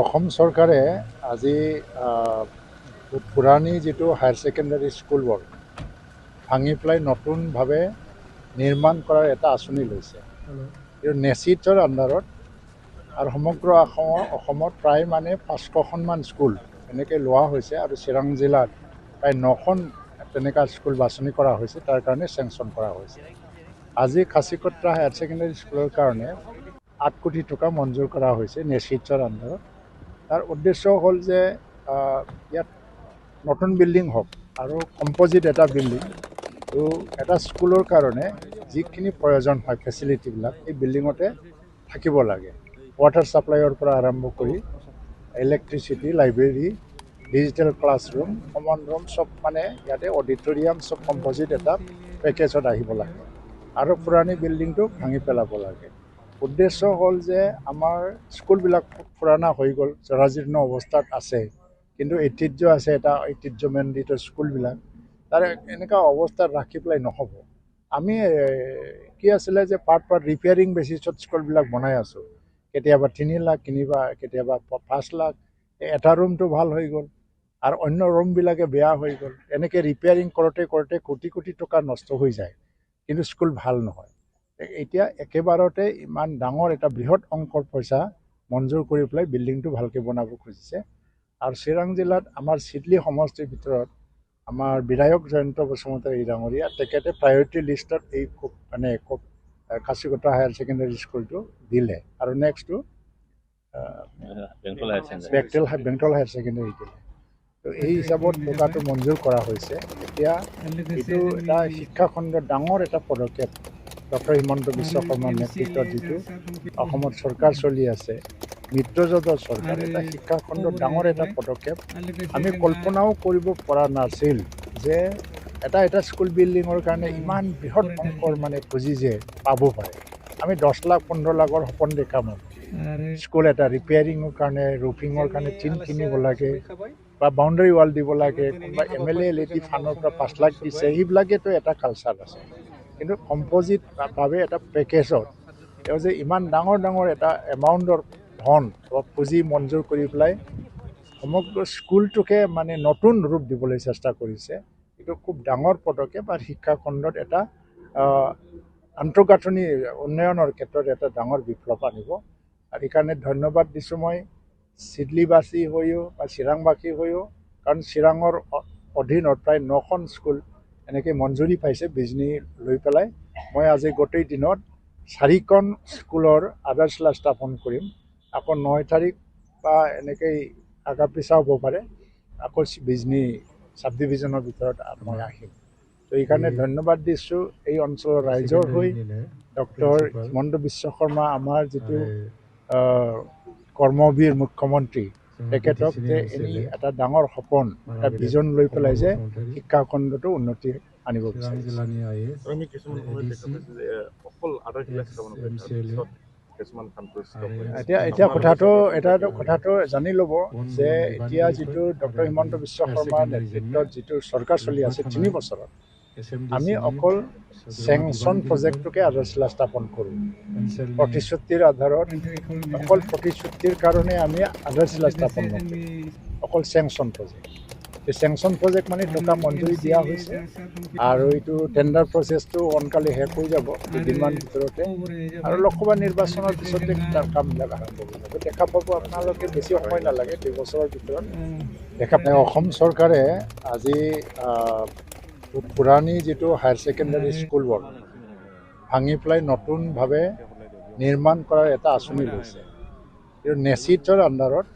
অসম চৰকাৰে আজি পুৰণি যিটো হায়াৰ ছেকেণ্ডাৰী স্কুলবোৰ ভাঙি পেলাই নতুনভাৱে নিৰ্মাণ কৰাৰ এটা আঁচনি লৈছে। এইটো নেচিটৰ আণ্ডাৰত আৰু সমগ্ৰ অসমত প্ৰায় মানে 500খনমান স্কুল এনেকৈ লোৱা হৈছে আৰু চিৰাং জিলাত প্ৰায় 9খন তেনেকুৱা স্কুল বাছনি কৰা হৈছে, তাৰ কাৰণে চেংচন কৰা হৈছে। আজি খাচীকট্ৰা হায়াৰ ছেকেণ্ডাৰী স্কুলৰ কাৰণে 8 কোটি টকা মঞ্জুৰ কৰা হৈছে নেচিটৰ আণ্ডাৰত। তাৰ উদ্দেশ্য হ'ল যে ইয়াত নতুন বিল্ডিং হওক আৰু কম্পজিট এটা বিল্ডিং, তো এটা স্কুলৰ কাৰণে যিখিনি প্ৰয়োজন হয় ফেচিলিটিবিলাক এই বিল্ডিঙতে থাকিব লাগে। ৱাটাৰ ছাপ্লাইৰ পৰা আৰম্ভ কৰি electricity, library, digital classroom, common room চব মানে ইয়াতে অডিটৰিয়াম চব কম্পজিট এটা পেকেজত আহিব লাগে আৰু পুৰণি বিল্ডিংটো ভাঙি পেলাব লাগে। উদ্দেশ্য হ'ল যে আমাৰ স্কুলবিলাক পুৰণা হৈ গ'ল, জৰাজীৰ্ণ অৱস্থাত আছে, কিন্তু ঐতিহ্য আছে এটা ঐতিহ্যমণ্ডিত স্কুলবিলাক, তাৰ এনেকুৱা অৱস্থাত ৰাখি পেলাই নহ'ব। আমি কি আছিলে যে পাৰ্ট ৰিপেয়াৰিং বেচিছত স্কুলবিলাক বনাই আছোঁ। কেতিয়াবা 3 লাখ, কেতিয়াবা 5 লাখ। এটা ৰুমটো ভাল হৈ গ'ল আৰু অন্য ৰুমবিলাকে বেয়া হৈ গ'ল। এনেকৈ ৰিপেয়াৰিং কৰোঁতে কোটি কোটি টকা নষ্ট হৈ যায়, কিন্তু স্কুল ভাল নহয়। এতিয়া একেবাৰতে ইমান ডাঙৰ এটা বৃহৎ অংকৰ পইচা মঞ্জুৰ কৰি পেলাই বিল্ডিংটো ভালকৈ বনাব খুজিছে। আৰু চিৰাং জিলাত আমাৰ চিডলি সমষ্টিৰ ভিতৰত আমাৰ বিধায়ক জয়ন্ত বসুমতাৰী ডাঙৰীয়া তেখেতে প্ৰায়ৰিটি লিষ্টত এই খাচীকট্ৰা হায়াৰ ছেকেণ্ডাৰী স্কুলটো দিলে আৰু নেক্সটটো বেংটল হায়াৰ ছেকেণ্ডাৰী দিলে। তো এই হিচাপত টকাটো মঞ্জুৰ কৰা হৈছে। এতিয়া এইটো এটা শিক্ষাখণ্ডৰ ডাঙৰ এটা পদক্ষেপ। ডক্টৰ হিমন্ত বিশ্ব শৰ্মাৰ নেতৃত্বত যিটো অসমত চৰকাৰ চলি আছে, মিত্ৰজোঁটৰ চৰকাৰ, এটা শিক্ষাখণ্ডৰ ডাঙৰ এটা পদক্ষেপ। আমি কল্পনাও কৰিব পৰা নাছিল যে এটা স্কুল বিল্ডিঙৰ কাৰণে ইমান বৃহৎ অংকৰ মানে পুঁজি যে পাব পাৰে। আমি 10 লাখ 15 লাখৰ সপোন দেখা পাওঁ। স্কুল এটা ৰিপেয়াৰিঙৰ কাৰণে, ৰুফিঙৰ কাৰণে টিন কিনিব লাগে বা বাউণ্ডাৰী ৱাল দিব লাগে, কোনোবা MLA LAD ফাণ্ডৰ পৰা 5 লাখ দিছে, সেইবিলাকেতো এটা কালচাৰ আছে। কিন্তু কম্পজিটভাৱে এটা পেকেজত তেওঁ যে ইমান ডাঙৰ এটা এমাউণ্টৰ ধন বা পুঁজি মঞ্জুৰ কৰি পেলাই সমগ্ৰ স্কুলটোকে মানে নতুন ৰূপ দিবলৈ চেষ্টা কৰিছে, এইটো খুব ডাঙৰ পদক্ষেপ আৰু শিক্ষাখণ্ডত এটা আন্তঃগাঁথনি উন্নয়নৰ ক্ষেত্ৰত এটা ডাঙৰ বিপ্লৱ আনিব। আৰু সেইকাৰণে ধন্যবাদ দিছোঁ মই চিডলিবাসী হৈও বা চিৰাংবাসী হৈও, কাৰণ চিৰাঙৰ অধীনত প্ৰায় 9খন স্কুল এনেকৈ মঞ্জুৰি পাইছে বিজনী লৈ পেলাই। মই আজি গোটেই দিনত 4খন স্কুলৰ আধাৰশিলা স্থাপন কৰিম। আকৌ 9 তাৰিখ বা এনেকৈ আগা পিছা হ'ব পাৰে, আকৌ বিজনী চাব ডিভিজনৰ ভিতৰত মই আহিম। তো এইকাৰণে ধন্যবাদ দিছোঁ এই অঞ্চলৰ ৰাইজৰ হৈ। ডক্টৰ হিমন্ত বিশ্ব শৰ্মা আমাৰ যিটো কৰ্মবীৰ মুখ্যমন্ত্ৰী, তেখেতক যে এটা ডাঙৰ সপোন, এটা ভিজন লৈ পেলাই যে শিক্ষাখণ্ডটো উন্নতি আনিব বিচাৰিছে। এতিয়া কথাটো জানি ল'ব যে এতিয়া যিটো ডক্টৰ হিমন্ত বিশ্ব শৰ্মাৰ নেতৃত্বত যিটো চৰকাৰ চলি আছে 3 বছৰত, আমি অকল চেংচন প্ৰজেক্টটোকে আধাৰশিলা স্থাপন কৰোঁ। প্ৰতিশ্ৰুতিৰ আধাৰত অকল প্ৰতিশ্ৰুতিৰ কাৰণে আমি আধাৰশিলা স্থাপন নকৰোঁ, অকল চেংচন প্ৰজেক্ট। এই চেংচন প্ৰজেক্ট মানে টকা মঞ্জুৰি দিয়া হৈছে আৰু এইটো টেণ্ডাৰ প্ৰচেছটো সোনকালে শেষ হৈ যাব কেইদিনমান ভিতৰতে, আৰু লোকসভা নিৰ্বাচনৰ পিছতে তাৰ কামবিলাক আৰম্ভ হৈ যাব। দেখা পাব আপোনালোকে, বেছি সময় নালাগে, 2 বছৰৰ ভিতৰত দেখা পাব। অসম চৰকাৰে আজি পুৰণি যিটো হায়াৰ ছেকেণ্ডাৰী স্কুলবোৰ ভাঙি পেলাই নতুনভাৱে নিৰ্মাণ কৰাৰ এটা আঁচনি লৈছে। এইটো নেচিটৰ আণ্ডাৰত